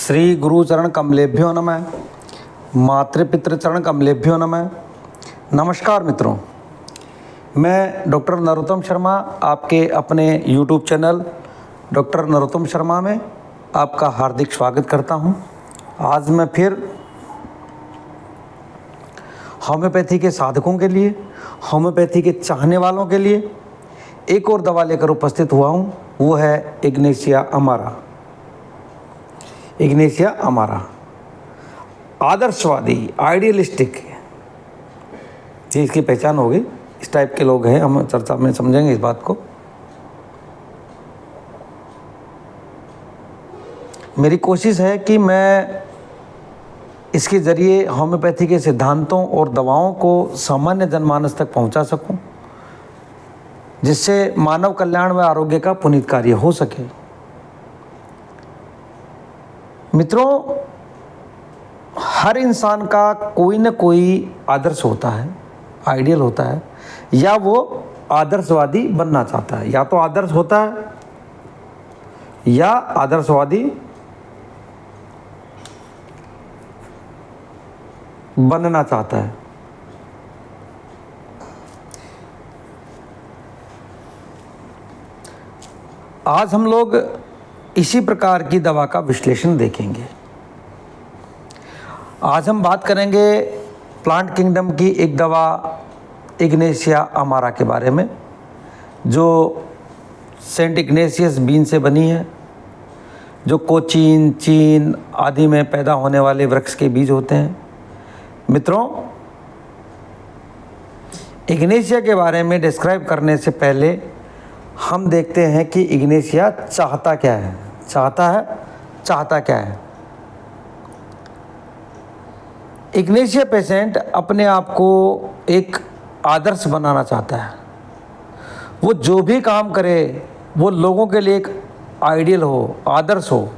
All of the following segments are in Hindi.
श्री गुरुचरण कमलेभ्यो नमः। मातृपितृ चरण कमलेभ्यो नमः। नमस्कार मित्रों, मैं डॉक्टर नरोत्तम शर्मा आपके अपने YouTube channel doctor Narottam Sharma में आपका हार्दिक स्वागत करता हूं। आज मैं फिर होम्योपैथी के साधकों के लिए, होम्योपैथी के चाहने वालों के लिए एक और दवा लेकर उपस्थित हुआ हूं। वो है इग्नेशिया अमारा। इग्नेशिया अमारा आदर्शवादी, आइडियलिस्टिक, ये इसकी पहचान होगी। इस टाइप के लोग हैं, हम चर्चा में समझेंगे इस बात को। मेरी कोशिश है कि मैं इसके ज़रिए होम्योपैथी के सिद्धांतों और दवाओं को सामान्य जनमानस तक पहुंचा सकूं, जिससे मानव कल्याण व आरोग्य का पुनीत कार्य हो सके। मित्रों, हर इंसान का कोई न कोई आदर्श होता है, आइडियल होता है, या वो आदर्शवादी बनना चाहता है। या तो आदर्श होता है या आदर्शवादी बनना चाहता है। आज हम लोग इसी प्रकार की दवा का विश्लेषण देखेंगे। आज हम बात करेंगे प्लांट किंगडम की एक दवा इग्नेशिया अमारा के बारे में, जो सेंट इग्नेशियस बीन से बनी है, जो कोचीन, चीन आदि में पैदा होने वाले वृक्ष के बीज होते हैं। मित्रों, इग्नेशिया के बारे में डिस्क्राइब करने से पहले हम देखते हैं कि इग्नेशिया चाहता क्या है। चाहता क्या है। इग्नेशिया पेशेंट अपने आप को एक आदर्श बनाना चाहता है। वो जो भी काम करे वो लोगों के लिए एक आइडियल हो, आदर्श हो।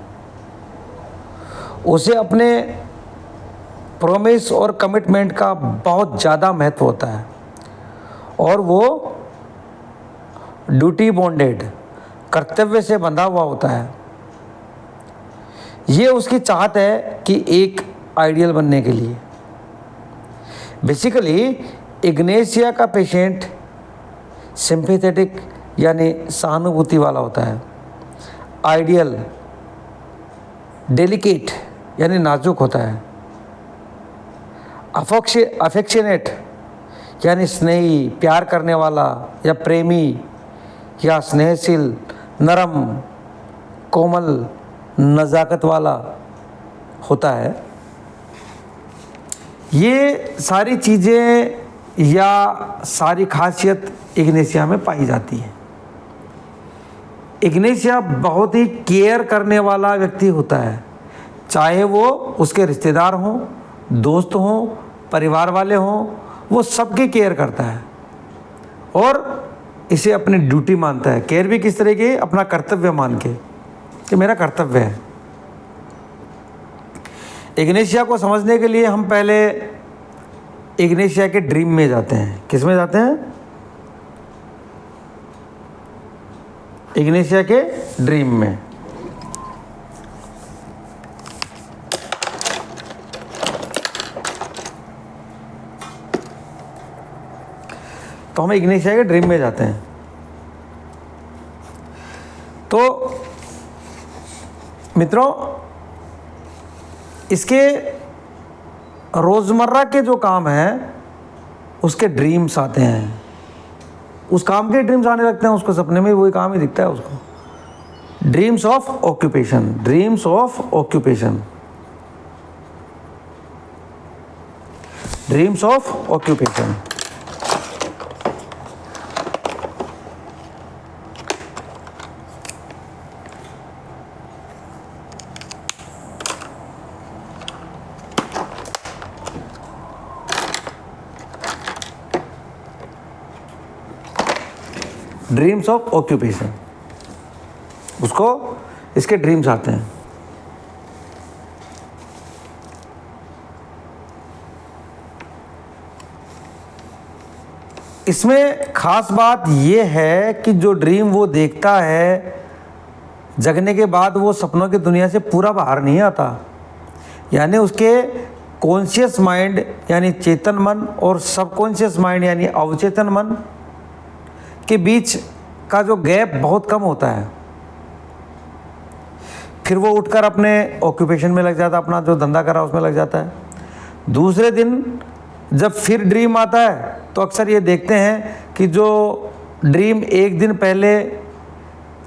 उसे अपने प्रॉमिस और कमिटमेंट का बहुत ज़्यादा महत्व होता है, और वो ड्यूटी बॉन्डेड, कर्तव्य से बंधा हुआ होता है। ये उसकी चाहत है कि एक आइडियल बनने के लिए। बेसिकली इग्नेशिया का पेशेंट सिंपैथेटिक यानी सहानुभूति वाला होता है, आइडियल डेलिकेट यानी नाजुक होता है, अफेक्शनेट यानी स्नेही, प्यार करने वाला या प्रेमी या स्नेहशील, नरम, कोमल, नज़ाकत वाला होता है। ये सारी चीज़ें या सारी खासियत इग्नेशिया में पाई जाती है। इग्नेशिया बहुत ही केयर करने वाला व्यक्ति होता है, चाहे वो उसके रिश्तेदार हों, दोस्त हों, परिवार वाले हों, वो सबकी केयर करता है और इसे अपनी ड्यूटी मानता है। केयर भी किस तरह की? अपना कर्तव्य मान के, कि मेरा कर्तव्य है। इग्नेशिया को समझने के लिए हम पहले इग्नेशिया के ड्रीम में जाते हैं। किस में जाते हैं? इग्नेशिया के ड्रीम में। तो हम इग्नेशिया के ड्रीम में जाते हैं। तो मित्रों, इसके रोज़मर्रा के जो काम हैं उसके ड्रीम्स आते हैं। उस काम के ड्रीम्स आने लगते हैं, उसको सपने में वही काम ही दिखता है उसको। Dreams of occupation, dreams of occupation, dreams of occupation. Dreams of occupation, उसको इसके ड्रीम्स आते हैं। इसमें खास बात यह है कि जो ड्रीम वो देखता है जगने के बाद वो सपनों की दुनिया से पूरा बाहर नहीं आता, यानी उसके कॉन्शियस माइंड यानी चेतन मन और सबकॉन्शियस माइंड यानी अवचेतन मन के बीच का जो गैप बहुत कम होता है। फिर वो उठकर अपने ऑक्यूपेशन में लग जाता है, अपना जो धंधा करा उसमें लग जाता है। दूसरे दिन जब फिर ड्रीम आता है तो अक्सर ये देखते हैं कि जो ड्रीम एक दिन पहले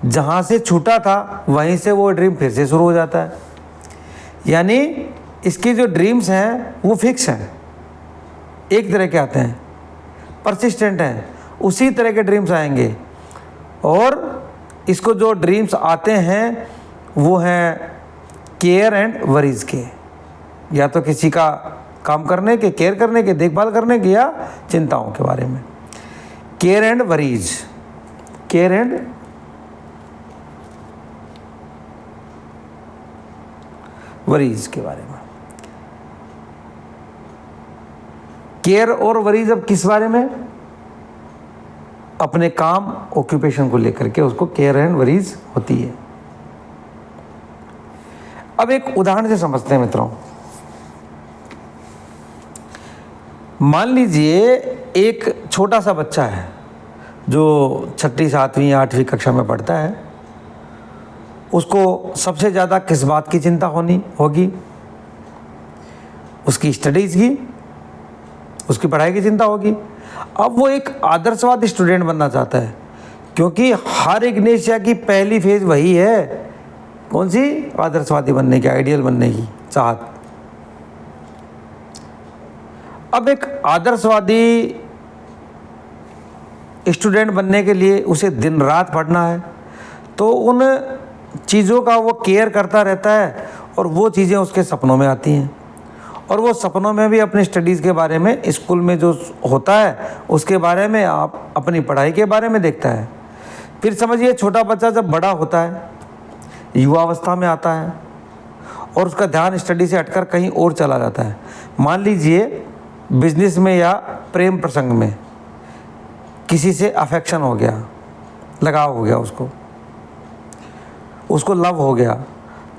जहाँ से छूटा था वहीं से वो ड्रीम फिर से शुरू हो जाता है। यानी इसकी जो ड्रीम्स हैं वो फिक्स हैं, एक तरह के आते हैं, परसिस्टेंट हैं, उसी तरह के ड्रीम्स आएंगे। और इसको जो ड्रीम्स आते हैं वो हैं केयर एंड वरीज के, या तो किसी का काम करने के, केयर करने के, देखभाल करने के, या चिंताओं के बारे में। Care and worries, care and worries के बारे में। केयर और वरीज अब किस बारे में? अपने काम ऑक्यूपेशन को लेकर के उसको केयर एंड वरीज होती है। अब एक उदाहरण से समझते हैं मित्रों। मान लीजिए एक छोटा सा बच्चा है जो 6वीं 7वीं 8वीं कक्षा में पढ़ता है। उसको सबसे ज़्यादा किस बात की चिंता होगी? उसकी स्टडीज़ की, उसकी पढ़ाई की चिंता होगी। अब वो एक आदर्शवादी स्टूडेंट बनना चाहता है, क्योंकि हर इग्नेशिया की पहली फेज वही है। कौन सी? आदर्शवादी बनने की, आइडियल बनने की चाहत। अब एक आदर्शवादी स्टूडेंट बनने के लिए उसे दिन रात पढ़ना है, तो उन चीज़ों का वो केयर करता रहता है और वो चीज़ें उसके सपनों में आती हैं। और वो सपनों में भी अपनी स्टडीज़ के बारे में, स्कूल में जो होता है उसके बारे में, आप अपनी पढ़ाई के बारे में देखता है। फिर समझिए छोटा बच्चा जब बड़ा होता है, युवावस्था में आता है और उसका ध्यान स्टडी से हटकर कहीं और चला जाता है। मान लीजिए बिजनेस में या प्रेम प्रसंग में किसी से अफेक्शन हो गया, लगाव हो गया, उसको लव हो गया,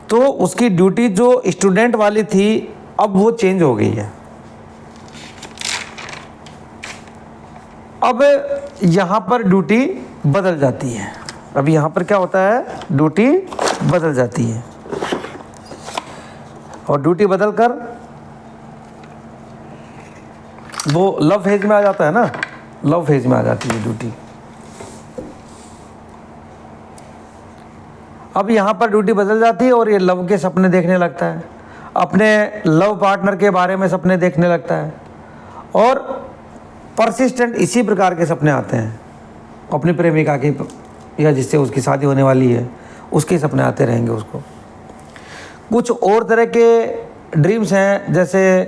तो उसकी ड्यूटी जो स्टूडेंट वाली थी अब वो चेंज हो गई है। अब यहाँ पर ड्यूटी बदल जाती है। अब यहाँ पर क्या होता है? ड्यूटी बदल जाती है और ड्यूटी बदलकर वो लव फेज में आ जाता है ना, लव फेज में आ जाती है ड्यूटी। अब यहाँ पर ड्यूटी बदल जाती है और ये लव के सपने देखने लगता है, अपने लव पार्टनर के बारे में सपने देखने लगता है। और परसिस्टेंट इसी प्रकार के सपने आते हैं, अपनी प्रेमिका के या जिससे उसकी शादी होने वाली है उसके सपने आते रहेंगे उसको। कुछ और तरह के ड्रीम्स हैं, जैसे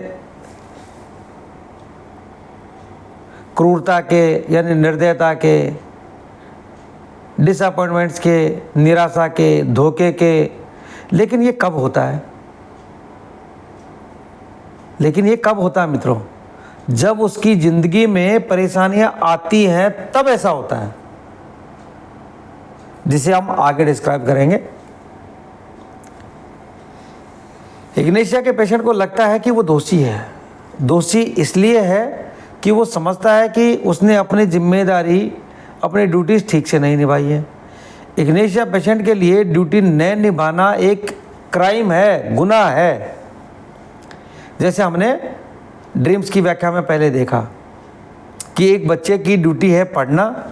क्रूरता के यानी निर्दयता के, डिसअपॉइंटमेंट्स के, निराशा के, धोखे के। लेकिन ये कब होता है? मित्रों? जब उसकी ज़िंदगी में परेशानियां आती हैं तब ऐसा होता है, जिसे हम आगे डिस्क्राइब करेंगे। इग्नेशिया के पेशेंट को लगता है कि वो दोषी है। दोषी इसलिए है कि वो समझता है कि उसने अपनी जिम्मेदारी, अपनी ड्यूटीज़ ठीक से नहीं निभाई है। इग्नेशिया पेशेंट के लिए ड्यूटी न निभाना एक क्राइम है, गुनाह है। जैसे हमने ड्रीम्स की व्याख्या में पहले देखा कि एक बच्चे की ड्यूटी है पढ़ना,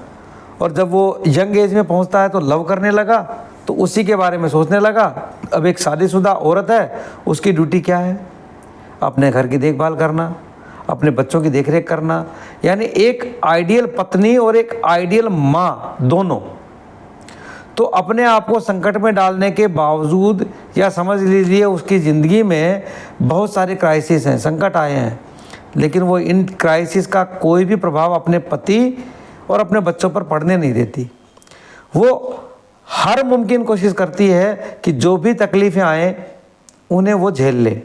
और जब वो यंग एज में पहुंचता है तो लव करने लगा, तो उसी के बारे में सोचने लगा। अब एक शादीशुदा औरत है, उसकी ड्यूटी क्या है? अपने घर की देखभाल करना, अपने बच्चों की देखरेख करना। यानी एक आइडियल पत्नी और एक आइडियल माँ दोनों। तो अपने आप को संकट में डालने के बावजूद, या समझ लीजिए उसकी ज़िंदगी में बहुत सारे क्राइसिस हैं, संकट आए हैं, लेकिन वो इन क्राइसिस का कोई भी प्रभाव अपने पति और अपने बच्चों पर पड़ने नहीं देती। वो हर मुमकिन कोशिश करती है कि जो भी तकलीफ़ें आएँ उन्हें वो झेल ले।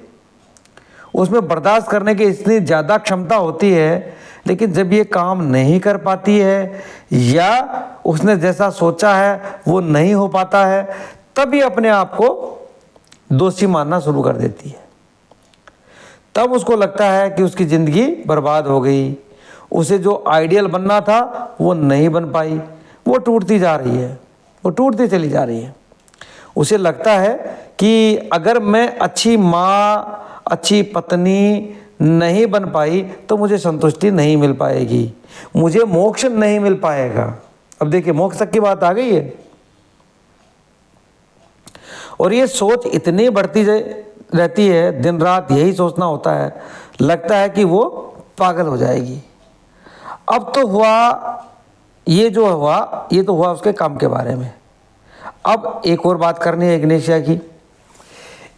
उसमें बर्दाश्त करने की इतनी ज़्यादा क्षमता होती है, लेकिन जब ये काम नहीं कर पाती है या उसने जैसा सोचा है वो नहीं हो पाता है, तभी अपने आप को दोषी मानना शुरू कर देती है। तब उसको लगता है कि उसकी ज़िंदगी बर्बाद हो गई, उसे जो आइडियल बनना था वो नहीं बन पाई, वो टूटती जा रही है, वो टूटती चली जा रही है। उसे लगता है कि अगर मैं अच्छी माँ, अच्छी पत्नी नहीं बन पाई तो मुझे संतुष्टि नहीं मिल पाएगी, मुझे मोक्ष नहीं मिल पाएगा। अब देखिए, मोक्ष तक की बात आ गई है। और ये सोच इतनी बढ़ती रहती है, दिन रात यही सोचना होता है, लगता है कि वो पागल हो जाएगी। अब तो हुआ, ये जो हुआ ये तो हुआ उसके काम के बारे में। अब एक और बात करनी है इग्नेशिया की।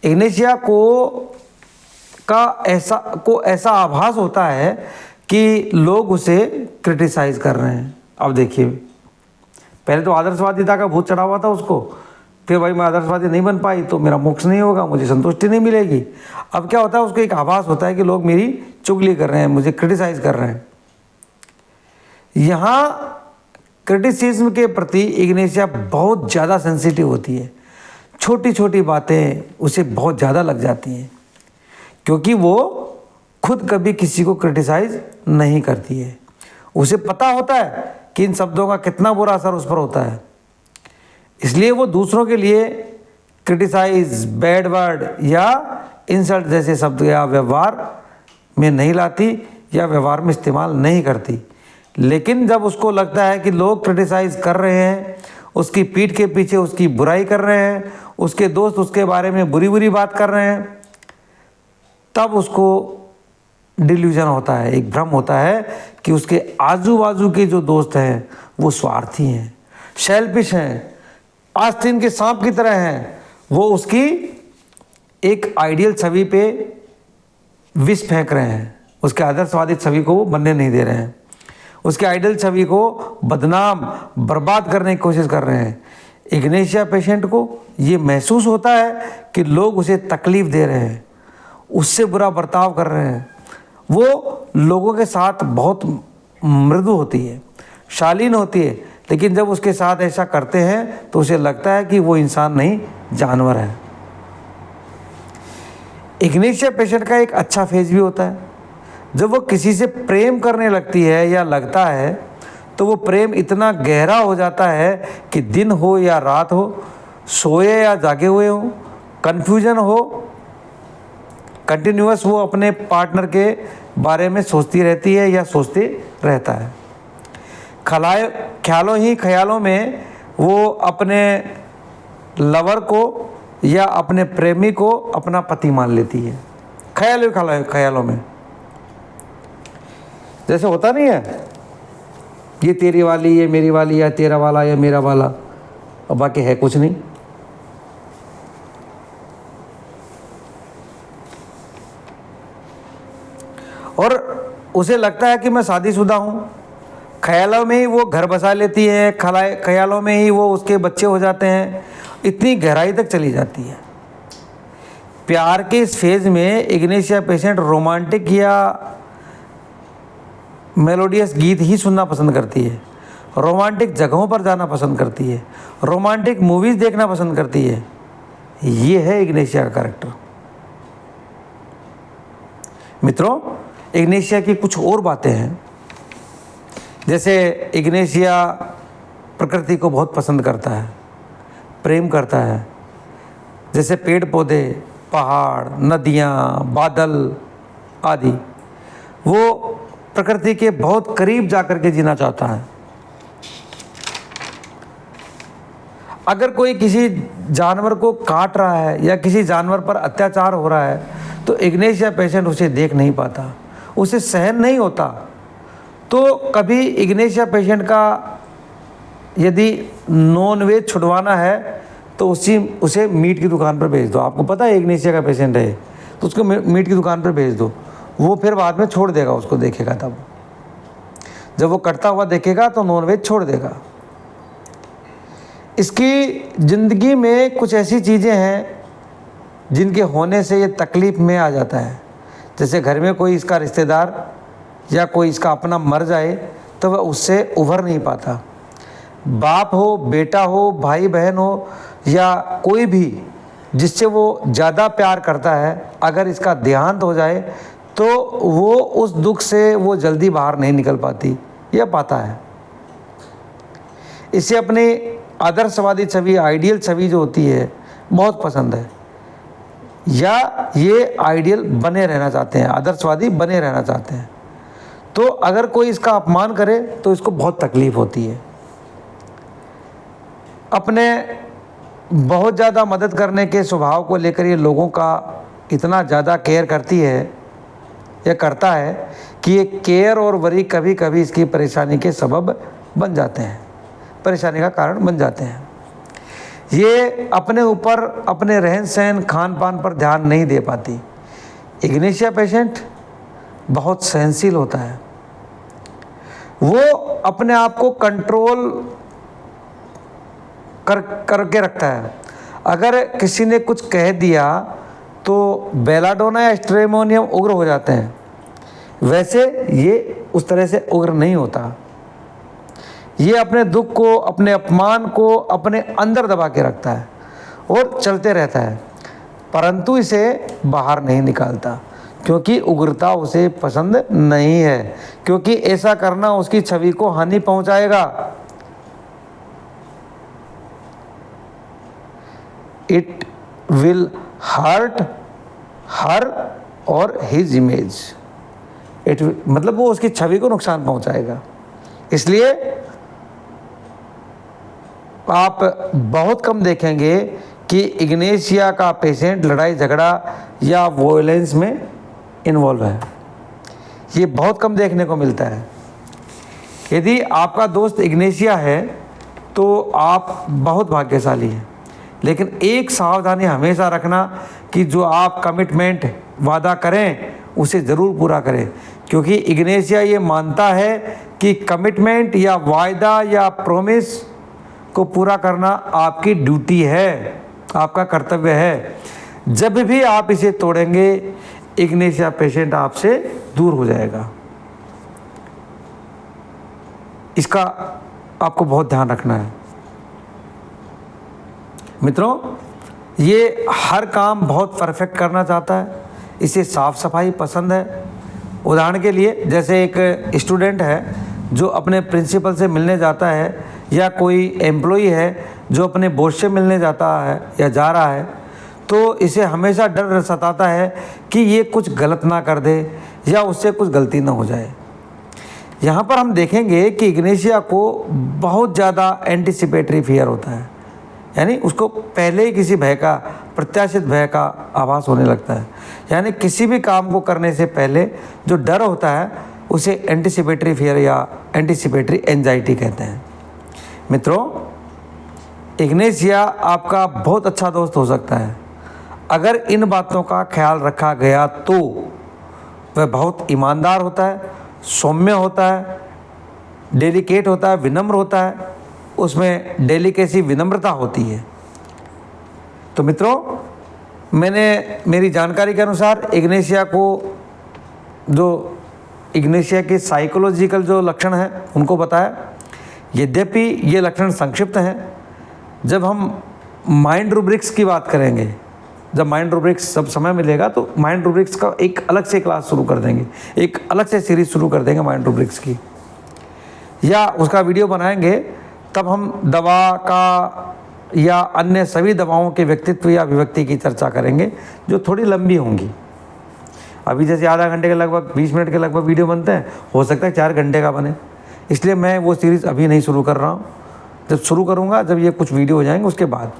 इग्नेशिया को ऐसा आभास होता है कि लोग उसे क्रिटिसाइज कर रहे हैं। अब देखिए, पहले तो आदर्शवादिता का भूत चढ़ा हुआ था उसको, फिर भाई मैं आदर्शवादी नहीं बन पाई तो मेरा मोक्ष नहीं होगा, मुझे संतुष्टि नहीं मिलेगी। अब क्या होता है, उसको एक आभास होता है कि लोग मेरी चुगली कर रहे हैं, मुझे क्रिटिसाइज कर रहे हैं। यहाँ क्रिटिसिज्म के प्रति इग्नेशिया बहुत ज़्यादा सेंसिटिव होती है। छोटी छोटी बातें उसे बहुत ज़्यादा लग जाती हैं, क्योंकि वो खुद कभी किसी को क्रिटिसाइज नहीं करती है। उसे पता होता है कि इन शब्दों का कितना बुरा असर उस पर होता है, इसलिए वो दूसरों के लिए क्रिटिसाइज, बैड वर्ड या इंसल्ट जैसे शब्द या व्यवहार में नहीं लाती या व्यवहार में इस्तेमाल नहीं करती। लेकिन जब उसको लगता है कि लोग क्रिटिसाइज कर रहे हैं, उसकी पीठ के पीछे उसकी बुराई कर रहे हैं, उसके दोस्त उसके बारे में बुरी बुरी बात कर रहे हैं, तब उसको डिल्यूजन होता है, एक भ्रम होता है कि उसके आजू बाजू के जो दोस्त हैं वो स्वार्थी हैं, सेल्फिश हैं, आस्तीन के सांप की तरह हैं। वो उसकी एक आइडियल छवि पे विष फेंक रहे हैं, उसके आदर्शवादी छवि को वो बनने नहीं दे रहे हैं, उसके आइडियल छवि को बदनाम, बर्बाद करने की कोशिश कर रहे हैं। इग्नेशिया पेशेंट को ये महसूस होता है कि लोग उसे तकलीफ़ दे रहे हैं, उससे बुरा बर्ताव कर रहे हैं। वो लोगों के साथ बहुत मृदु होती है, शालीन होती है, लेकिन जब उसके साथ ऐसा करते हैं तो उसे लगता है कि वो इंसान नहीं, जानवर है। इग्नेशिया पेशेंट का एक अच्छा फेज भी होता है। जब वो किसी से प्रेम करने लगती है या लगता है तो वो प्रेम इतना गहरा हो जाता है कि दिन हो या रात हो, सोए या जागे हुए हो, कन्फ्यूजन हो, कंटिन्यूअस वो अपने पार्टनर के बारे में सोचती रहती है या सोचते रहता है। ख्यालों में वो अपने लवर को या अपने प्रेमी को अपना पति मान लेती है। ख्यालों में जैसे होता नहीं है, ये तेरी वाली, ये मेरी वाली, या तेरा वाला या मेरा वाला, और बाकी है कुछ नहीं। और उसे लगता है कि मैं शादीशुदा हूँ। ख्यालों में ही वो घर बसा लेती है, ख्यालों में ही वो उसके बच्चे हो जाते हैं, इतनी गहराई तक चली जाती है। प्यार के इस फेज में इग्नेशिया पेशेंट रोमांटिक या मेलोडियस गीत ही सुनना पसंद करती है, रोमांटिक जगहों पर जाना पसंद करती है, रोमांटिक मूवीज़ देखना पसंद करती है। ये है इग्नेशिया का कैरेक्टर। मित्रों, इग्नेशिया की कुछ और बातें हैं। जैसे इग्नेशिया प्रकृति को बहुत पसंद करता है, प्रेम करता है। जैसे पेड़ पौधे, पहाड़, नदियाँ, बादल आदि, वो प्रकृति के बहुत करीब जाकर के जीना चाहता है। अगर कोई किसी जानवर को काट रहा है या किसी जानवर पर अत्याचार हो रहा है तो इग्नेशिया पेशेंट उसे देख नहीं पाता, उसे सहन नहीं होता। तो कभी इग्नेशिया पेशेंट का यदि नॉन वेज छुड़वाना है तो उसे मीट की दुकान पर भेज दो। आपको पता है इग्नेशिया का पेशेंट है तो उसको मीट की दुकान पर भेज दो, वो फिर बाद में छोड़ देगा, उसको देखेगा। तब जब वो कटता हुआ देखेगा तो नॉन वेज छोड़ देगा। इसकी ज़िंदगी में कुछ ऐसी चीज़ें हैं जिनके होने से ये तकलीफ़ में आ जाता है। जैसे घर में कोई इसका रिश्तेदार या कोई इसका अपना मर जाए तो वह उससे उभर नहीं पाता। बाप हो, बेटा हो, भाई बहन हो या कोई भी जिससे वो ज़्यादा प्यार करता है, अगर इसका देहांत हो जाए तो वो उस दुख से वो जल्दी बाहर नहीं निकल पाती या पाता है। इसे अपनी आदर्शवादी छवि, आइडियल छवि जो होती है, बहुत पसंद है, या ये आइडियल बने रहना चाहते हैं, आदर्शवादी बने रहना चाहते हैं। तो अगर कोई इसका अपमान करे तो इसको बहुत तकलीफ होती है। अपने बहुत ज़्यादा मदद करने के स्वभाव को लेकर ये लोगों का इतना ज़्यादा केयर करती है या करता है कि ये केयर और वरी कभी कभी इसकी परेशानी के सबब बन जाते हैं, परेशानी का कारण बन जाते हैं। ये अपने ऊपर, अपने रहन सहन, खान पान पर ध्यान नहीं दे पाती। इग्नेशिया पेशेंट बहुत सहनशील होता है, वो अपने आप को कंट्रोल करके रखता है। अगर किसी ने कुछ कह दिया तो बेलाडोना या स्ट्रेमोनियम उग्र हो जाते हैं, वैसे ये उस तरह से उग्र नहीं होता। ये अपने दुख को, अपने अपमान को अपने अंदर दबा के रखता है और चलते रहता है, परंतु इसे बाहर नहीं निकालता, क्योंकि उग्रता उसे पसंद नहीं है, क्योंकि ऐसा करना उसकी छवि को हानि पहुंचाएगा। इट विल हर्ट हर और हिज इमेज। मतलब वो उसकी छवि को नुकसान पहुंचाएगा। इसलिए आप बहुत कम देखेंगे कि इग्नेशिया का पेशेंट लड़ाई झगड़ा या वॉयलेंस में इन्वॉल्व है। ये बहुत कम देखने को मिलता है। यदि आपका दोस्त इग्नेशिया है तो आप बहुत भाग्यशाली हैं, लेकिन एक सावधानी हमेशा रखना कि जो आप कमिटमेंट वादा करें उसे ज़रूर पूरा करें, क्योंकि इग्नेशिया ये मानता है कि कमिटमेंट या वायदा या प्रॉमिस को पूरा करना आपकी ड्यूटी है, आपका कर्तव्य है। जब भी आप इसे तोड़ेंगे, इग्नेशिया पेशेंट आपसे दूर हो जाएगा। इसका आपको बहुत ध्यान रखना है। मित्रों, ये हर काम बहुत परफेक्ट करना चाहता है, इसे साफ सफाई पसंद है। उदाहरण के लिए, जैसे एक स्टूडेंट है जो अपने प्रिंसिपल से मिलने जाता है, या कोई एम्प्लॉई है जो अपने बॉस से मिलने जाता है या जा रहा है, तो इसे हमेशा डर सताता है कि ये कुछ गलत ना कर दे या उससे कुछ गलती ना हो जाए। यहाँ पर हम देखेंगे कि इग्नेशिया को बहुत ज़्यादा एंटिसिपेटरी फियर होता है, यानी उसको पहले ही किसी भय का, प्रत्याशित भय का आभास होने लगता है। यानी किसी भी काम को करने से पहले जो डर होता है उसे एंटिसिपेटरी फियर या एंटिसिपेटरी एंजाइटी कहते हैं। मित्रों, इग्नेशिया आपका बहुत अच्छा दोस्त हो सकता है अगर इन बातों का ख्याल रखा गया तो। वह बहुत ईमानदार होता है, सौम्य होता है, डेलिकेट होता है, विनम्र होता है, उसमें डेलिकेसी, विनम्रता होती है। तो मित्रों, मैंने मेरी जानकारी के अनुसार इग्नेशिया के साइकोलॉजिकल जो लक्षण हैं उनको बताया। यद्यपि ये लक्षण संक्षिप्त हैं, जब हम माइंड रूब्रिक्स की बात करेंगे, जब माइंड रूब्रिक्स जब समय मिलेगा तो माइंड रूब्रिक्स का एक अलग से क्लास शुरू कर देंगे, एक अलग से सीरीज़ शुरू कर देंगे माइंड रूब्रिक्स की, या उसका वीडियो बनाएंगे। तब हम दवा का या अन्य सभी दवाओं के व्यक्तित्व या अभिव्यक्ति की चर्चा करेंगे, जो थोड़ी लंबी होंगी। अभी जैसे आधा घंटे के लगभग, 20 मिनट के लगभग वीडियो बनते हैं, हो सकता है 4 घंटे का बने। इसलिए मैं वो सीरीज़ अभी नहीं शुरू कर रहा हूँ, जब शुरू करूँगा, जब ये कुछ वीडियो हो जाएंगे उसके बाद।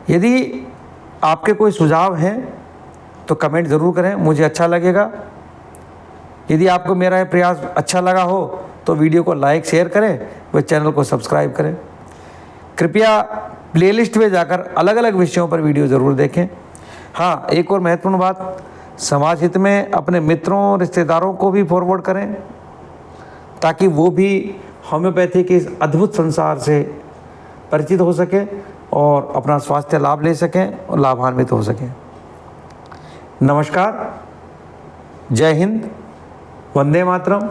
यदि आपके कोई सुझाव हैं तो कमेंट ज़रूर करें, मुझे अच्छा लगेगा। यदि आपको मेरा ये प्रयास अच्छा लगा हो तो वीडियो को लाइक, शेयर करें, व चैनल को सब्सक्राइब करें। कृपया प्लेलिस्ट में जाकर अलग अलग विषयों पर वीडियो ज़रूर देखें। हाँ, एक और महत्वपूर्ण बात, समाज हित में अपने मित्रों, रिश्तेदारों को भी फॉरवर्ड करें, ताकि वो भी होम्योपैथी के इस अद्भुत संसार से परिचित हो सकें और अपना स्वास्थ्य लाभ ले सकें और लाभान्वित हो सकें। नमस्कार, जय हिंद, वंदे मातरम।